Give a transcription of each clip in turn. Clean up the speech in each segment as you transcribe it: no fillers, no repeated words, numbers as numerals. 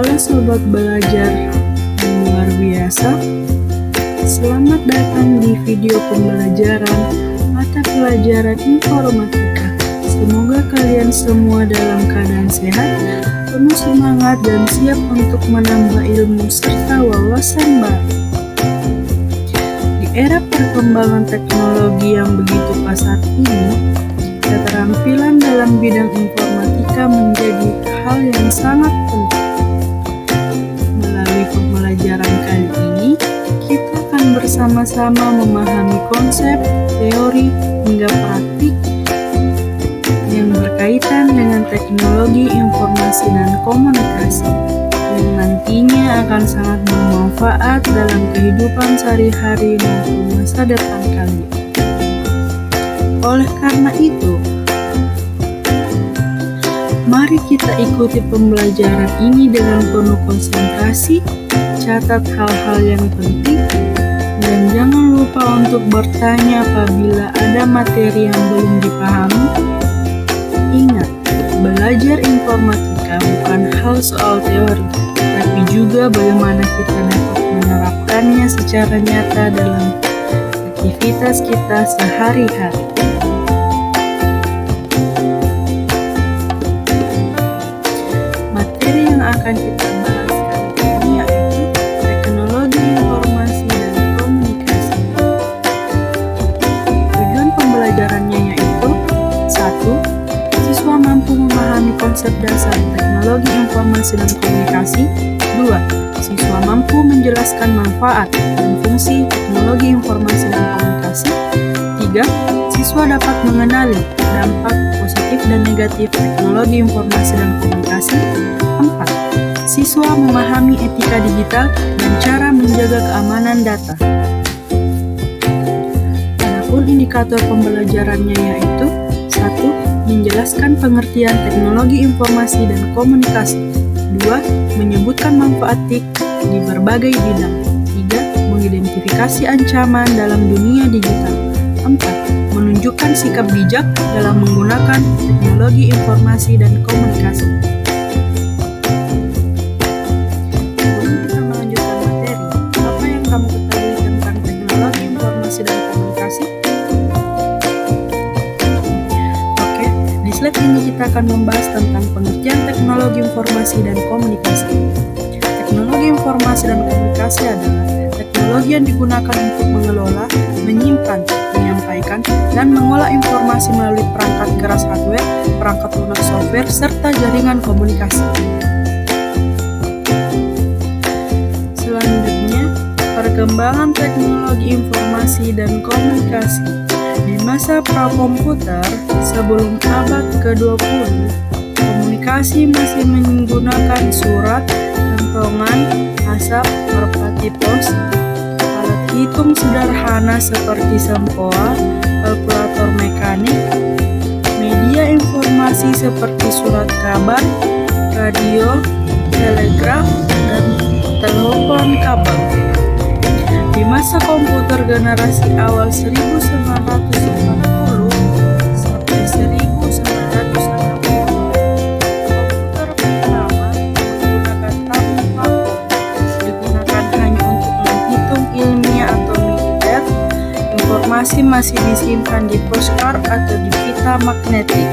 Halo sobat belajar yang luar biasa, selamat datang di video pembelajaran mata pelajaran informatika. Semoga kalian semua dalam keadaan sehat, penuh semangat dan siap untuk menambah ilmu serta wawasan baru. Di era perkembangan teknologi yang begitu pesat ini, keterampilan dalam bidang informatika menjadi hal yang sangat penting. Melalui pembelajaran kali ini, kita akan bersama-sama memahami konsep, teori, hingga praktik yang berkaitan dengan teknologi informasi dan komunikasi, yang nantinya akan sangat bermanfaat dalam kehidupan sehari-hari maupun masa depan kalian. Oleh karena itu, mari kita ikuti pembelajaran ini dengan penuh konsentrasi, catat hal-hal yang penting, dan jangan lupa untuk bertanya apabila ada materi yang belum dipahami. Ingat, belajar informatika bukan hal soal teori, tapi juga bagaimana kita dapat menerapkannya secara nyata dalam aktivitas kita sehari-hari. Materi yang akan kita bahas kali ini yaitu teknologi informasi dan komunikasi. Tujuan pembelajarannya yaitu 1. Siswa mampu memahami konsep dasar teknologi informasi dan komunikasi. 2. Siswa mampu menjelaskan manfaat dan fungsi teknologi informasi dan komunikasi. 3. Siswa dapat mengenali dampak positif dan negatif teknologi informasi dan komunikasi. 4. Siswa memahami etika digital dan cara menjaga keamanan data. Adapun indikator pembelajarannya yaitu 1. Menjelaskan pengertian teknologi informasi dan komunikasi. 2. Menyebutkan manfaat TIK di berbagai bidang. 3. Mengidentifikasi ancaman dalam dunia digital. 4. Menunjukkan sikap bijak dalam menggunakan teknologi informasi dan komunikasi. Sebelum kita melanjutkan materi, apa yang kamu ketahui tentang teknologi informasi dan komunikasi? Oke, di slide ini kita akan membahas tentang pengertian teknologi informasi dan komunikasi. Teknologi informasi dan komunikasi adalah teknologi yang digunakan untuk mengelola, menyimpan, menyampaikan, dan mengolah informasi melalui perangkat keras hardware, perangkat lunak software, serta jaringan komunikasi. Selanjutnya, perkembangan teknologi informasi dan komunikasi. Di masa prakomputer sebelum abad ke-20, komunikasi masih menggunakan surat, kantongan, asap, merpati pos, alat hitung sederhana seperti sempoa, kalkulator mekanik, media informasi seperti surat kabar, radio, telegraf, dan telepon kabel. Di masa komputer generasi awal 1990 sampai 1960, komputer pertama menggunakan tabung vakum, digunakan hanya untuk menghitung ilmiah atau militer. Informasi masih disimpan di postcard atau di pita magnetik.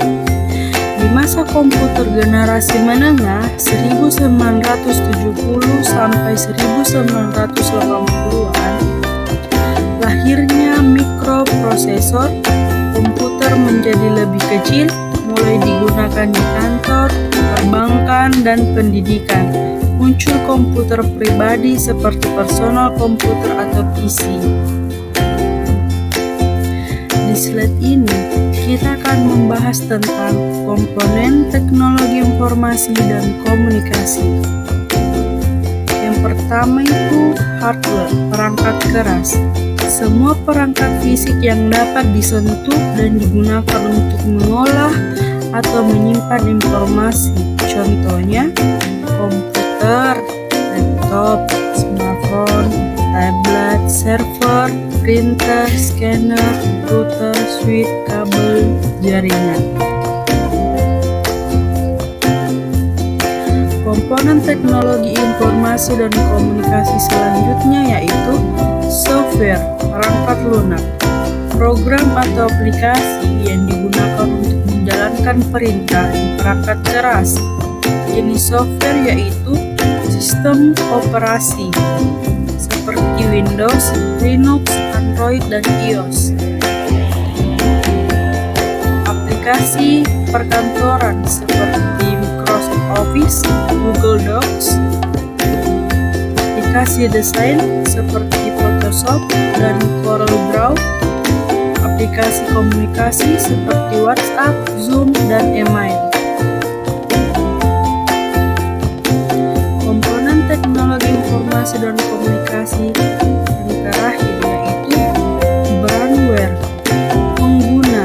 Di masa komputer generasi menengah 1970 sampai 1980-an, lahirnya mikroprosesor. Komputer menjadi lebih kecil, mulai digunakan di kantor, perbankan, dan pendidikan. Muncul komputer pribadi seperti personal komputer atau PC. Di slide ini, kita akan membahas tentang komponen teknologi informasi dan komunikasi. Yang pertama itu hardware, perangkat keras. Semua perangkat fisik yang dapat disentuh dan digunakan untuk mengolah atau menyimpan informasi. Contohnya, komputer, laptop, smartphone, tablet, server, printer, scanner, router, switch, kabel, jaringan. Komponen teknologi informasi dan komunikasi selanjutnya yaitu software, perangkat lunak, program atau aplikasi yang digunakan untuk menjalankan perintah di perangkat keras. Jenis software yaitu sistem operasi seperti Windows, Linux, Android, dan iOS. Aplikasi perkantoran seperti Microsoft Office, Google Docs, aplikasi desain seperti Photoshop dan CorelDRAW, aplikasi komunikasi seperti WhatsApp, Zoom, dan email. Komponen teknologi informasi dan komunikasi yang terakhir yaitu brandware, pengguna,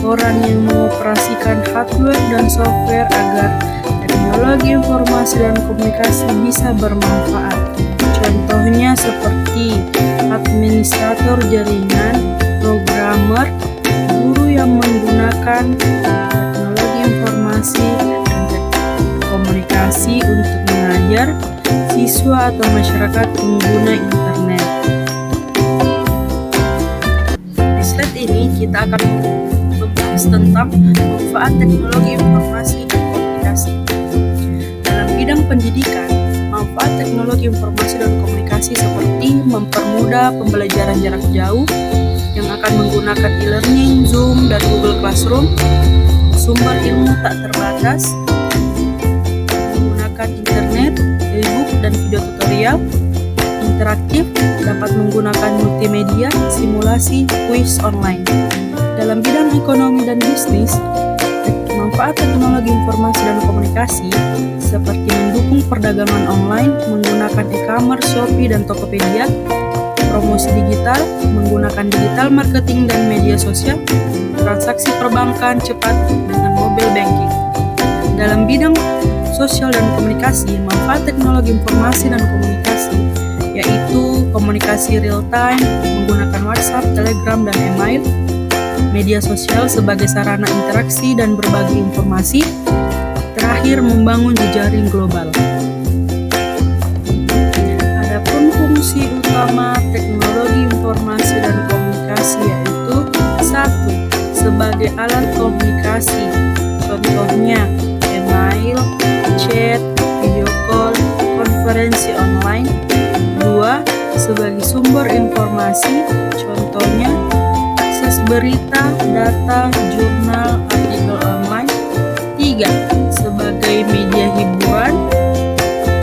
orang yang mengoperasikan hardware dan software agar teknologi informasi dan komunikasi bisa bermanfaat. Contohnya seperti administrator jaringan, programmer, guru yang menggunakan teknologi informasi dan komunikasi untuk mengajar siswa atau masyarakat pengguna internet. Di slide ini kita akan membahas tentang manfaat teknologi informasi dan komunikasi. Dalam bidang pendidikan, manfaat teknologi informasi dan komunikasi seperti mempermudah pembelajaran jarak jauh yang akan menggunakan e-learning, Zoom, dan Google Classroom, sumber ilmu tak terbatas, menggunakan internet, e-book, dan video tutorial, interaktif, dapat menggunakan multimedia, simulasi, kuis online. Dalam bidang ekonomi dan bisnis, manfaat teknologi informasi dan komunikasi seperti mendukung perdagangan online menggunakan e-commerce, Shopee, dan Tokopedia, promosi digital menggunakan digital marketing dan media sosial, transaksi perbankan cepat dengan mobile banking. Dalam bidang sosial dan komunikasi, manfaat teknologi informasi dan komunikasi yaitu komunikasi real time menggunakan WhatsApp, Telegram, dan email, media sosial sebagai sarana interaksi dan berbagi informasi, terakhir membangun jejaring global. Adapun fungsi utama teknologi informasi dan komunikasi yaitu 1. Sebagai alat komunikasi, contohnya email, chat, video call, konferensi online. 2. Sebagai sumber informasi, contohnya akses berita, data, jurnal, artikel online. 3. Sebagai media hiburan,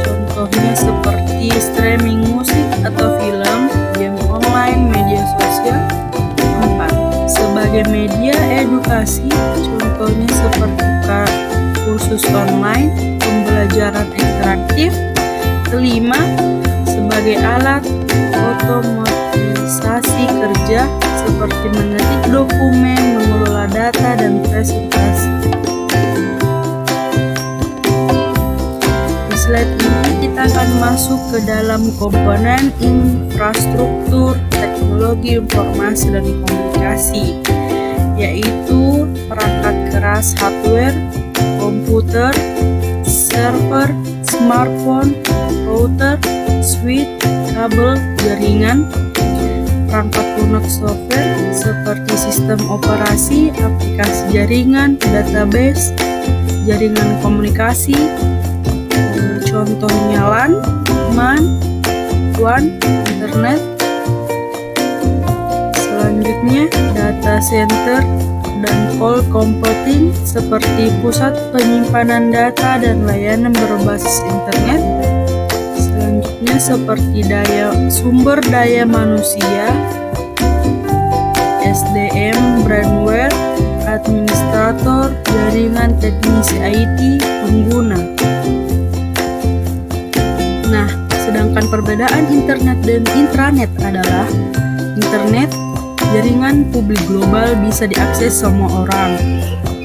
contohnya seperti streaming musik atau film, game online, media sosial. 4. Sebagai media edukasi, contohnya seperti kursus online, pembelajaran interaktif. 5. Sebagai alat otomatisasi kerja seperti mengetik dokumen, mengelola data, dan presentasi. Di slide ini kita akan masuk ke dalam komponen infrastruktur teknologi informasi dan komunikasi, yaitu perangkat keras hardware, komputer, server, smartphone, router, switch, kabel, jaringan, perangkat lunak software seperti sistem operasi, aplikasi jaringan, database, jaringan komunikasi, contohnya LAN, MAN, WAN, internet. Selanjutnya data center dan cloud computing seperti pusat penyimpanan data dan layanan berbasis internet. Selanjutnya seperti sumber daya manusia, SDM, brandware, administrator, jaringan, teknisi IT, pengguna. Nah, sedangkan perbedaan internet dan intranet adalah internet, jaringan publik global bisa diakses semua orang,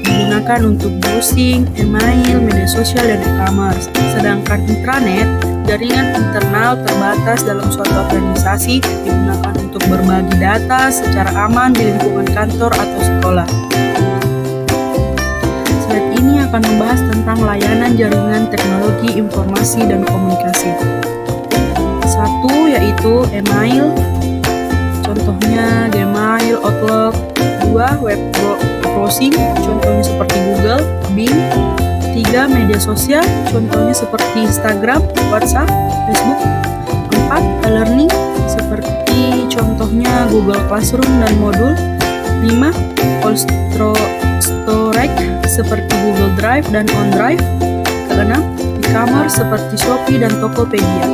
digunakan untuk browsing, email, media sosial, dan e-commerce. Sedangkan intranet, jaringan internal terbatas dalam suatu organisasi, digunakan untuk berbagi data secara aman di lingkungan kantor atau sekolah. Slide ini akan membahas tentang layanan jaringan teknologi informasi dan komunikasi. Satu yaitu email, contohnya Gmail, Outlook. Dua, web browsing, contohnya seperti Google, Bing. Tiga, media sosial, contohnya seperti Instagram, WhatsApp, Facebook. Empat, e-learning, seperti contohnya Google Classroom dan modul. Lima, cold storage, seperti Google Drive dan OneDrive. Keenam, e-commerce seperti Shopee dan Tokopedia.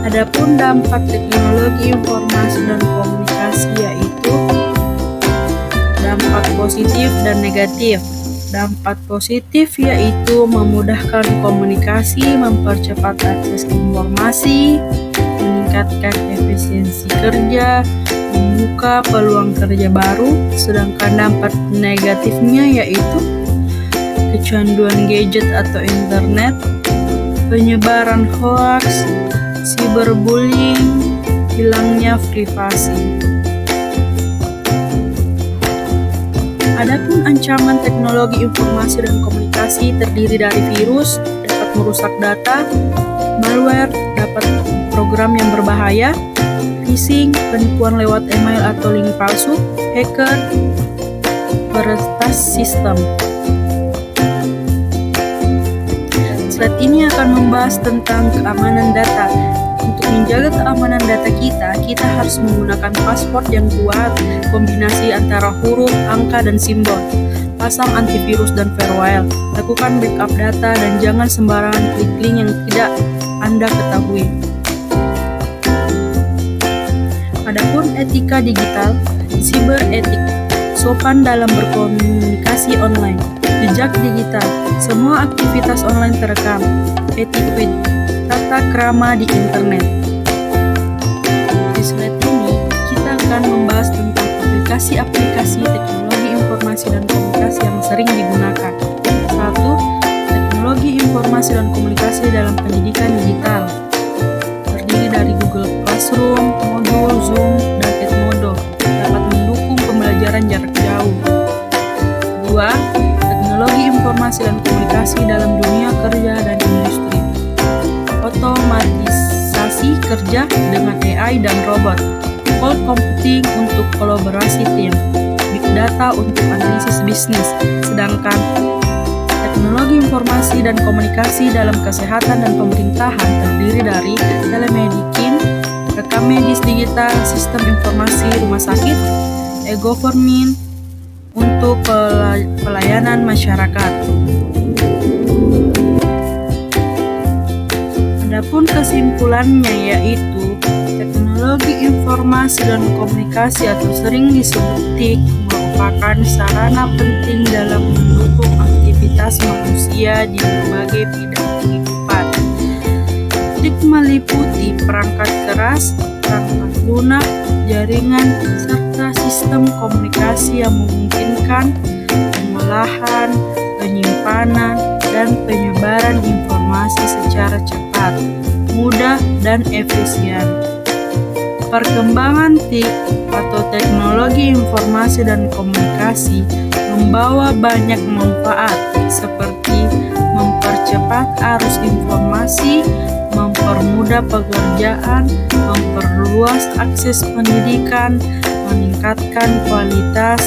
Adapun dampak teknologi informasi dan komunikasi yaitu dampak positif dan negatif. Dampak positif yaitu memudahkan komunikasi, mempercepat akses informasi, meningkatkan efisiensi kerja, membuka peluang kerja baru. Sedangkan dampak negatifnya yaitu kecanduan gadget atau internet, penyebaran hoaks, cyberbullying, hilangnya privasi. Adapun ancaman teknologi informasi dan komunikasi terdiri dari virus, dapat merusak data, malware, dapat program yang berbahaya, phishing, penipuan lewat email atau link palsu, hacker, peretas sistem. Slide ini akan membahas tentang keamanan data. Untuk menjaga keamanan data kita harus menggunakan password yang kuat, kombinasi antara huruf, angka, dan simbol. Pasang antivirus dan firewall. Lakukan backup data dan jangan sembarangan klik link yang tidak Anda ketahui. Adapun etika digital, cyberetik, sopan dalam berkomunikasi online. Jejak digital, semua aktivitas online terekam. Etiquette, tata krama di internet. Di slide ini, kita akan membahas tentang aplikasi-aplikasi teknologi informasi dan komunikasi yang sering digunakan. 1. Teknologi informasi dan komunikasi dalam pendidikan digital. Terdiri dari Google Classroom, modul, Zoom, dan Edmodo. Dapat mendukung pembelajaran jarak jauh. 2. Teknologi informasi dan komunikasi dalam dunia kerja dan industri. Otomatisasi kerja dengan AI dan robot. Cloud computing untuk kolaborasi tim. Big data untuk analisis bisnis. Sedangkan teknologi informasi dan komunikasi dalam kesehatan dan pemerintahan terdiri dari telemedicine, rekam medis digital, sistem informasi rumah sakit, e-government, untuk pelayanan masyarakat. Adapun kesimpulannya yaitu teknologi informasi dan komunikasi atau sering disebut TIK merupakan sarana penting dalam mendukung aktivitas manusia di berbagai bidang kehidupan. TIK meliputi perangkat keras, perangkat lunak, jaringan, serta sistem komunikasi yang memungkinkan pengolahan, penyimpanan, dan penyebaran informasi secara cepat, mudah, dan efisien. Perkembangan TIK atau teknologi informasi dan komunikasi membawa banyak manfaat seperti mempercepat arus informasi, mempermudah pekerjaan, memperluas akses pendidikan, meningkatkan kualitas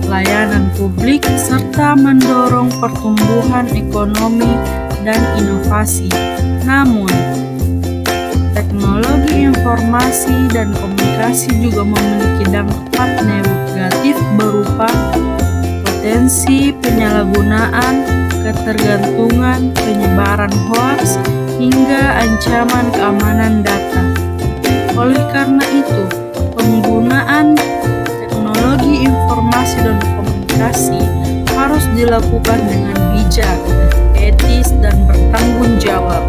layanan publik, serta mendorong pertumbuhan ekonomi dan inovasi. Namun, teknologi informasi dan komunikasi juga memiliki dampak negatif berupa potensi penyalahgunaan, ketergantungan, penyebaran hoaks, hingga ancaman keamanan data. Oleh karena itu, penggunaan teknologi informasi dan komunikasi harus dilakukan dengan bijak, etis, dan bertanggung jawab,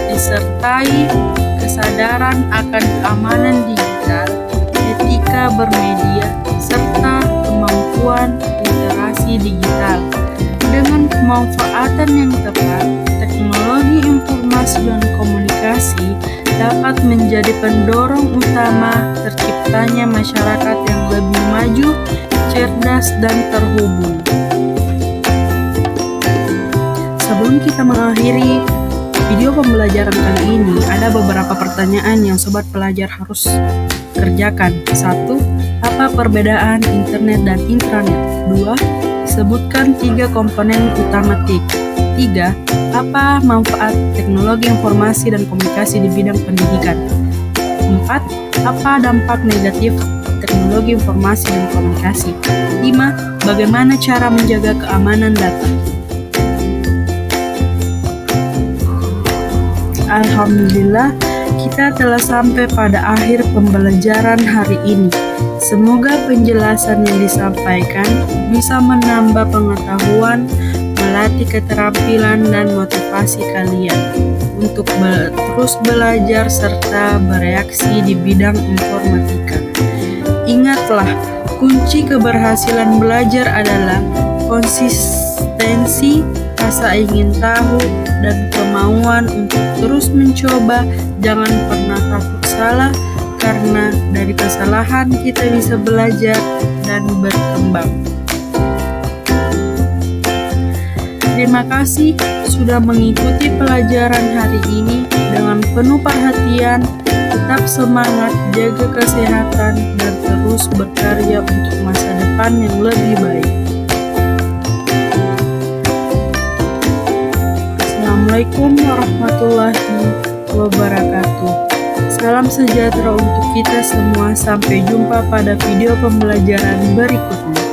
disertai kesadaran akan keamanan digital, etika bermedia, serta kemampuan literasi digital. Dengan pemanfaatan yang tepat, teknologi informasi dan komunikasi dapat menjadi pendorong utama terciptanya masyarakat yang lebih maju, cerdas, dan terhubung. Sebelum kita mengakhiri video pembelajaran kali ini, ada beberapa pertanyaan yang sobat pelajar harus kerjakan. 1. Apa perbedaan internet dan intranet? 2. Sebutkan 3 komponen utama TIK. 3. Apa manfaat teknologi informasi dan komunikasi di bidang pendidikan? 4. Apa dampak negatif teknologi informasi dan komunikasi? 5. Bagaimana cara menjaga keamanan data? Alhamdulillah, kita telah sampai pada akhir pembelajaran hari ini. Semoga penjelasan yang disampaikan bisa menambah pengetahuan, melatih keterampilan dan motivasi kalian untuk terus belajar serta bereaksi di bidang informatika. Ingatlah, kunci keberhasilan belajar adalah konsistensi, rasa ingin tahu, dan kemauan untuk terus mencoba. Jangan pernah takut salah, karena dari kesalahan kita bisa belajar dan berkembang. Terima kasih sudah mengikuti pelajaran hari ini dengan penuh perhatian. Tetap semangat, jaga kesehatan, dan terus berkarya untuk masa depan yang lebih baik. Assalamualaikum warahmatullahi wabarakatuh. Salam sejahtera untuk kita semua. Sampai jumpa pada video pembelajaran berikutnya.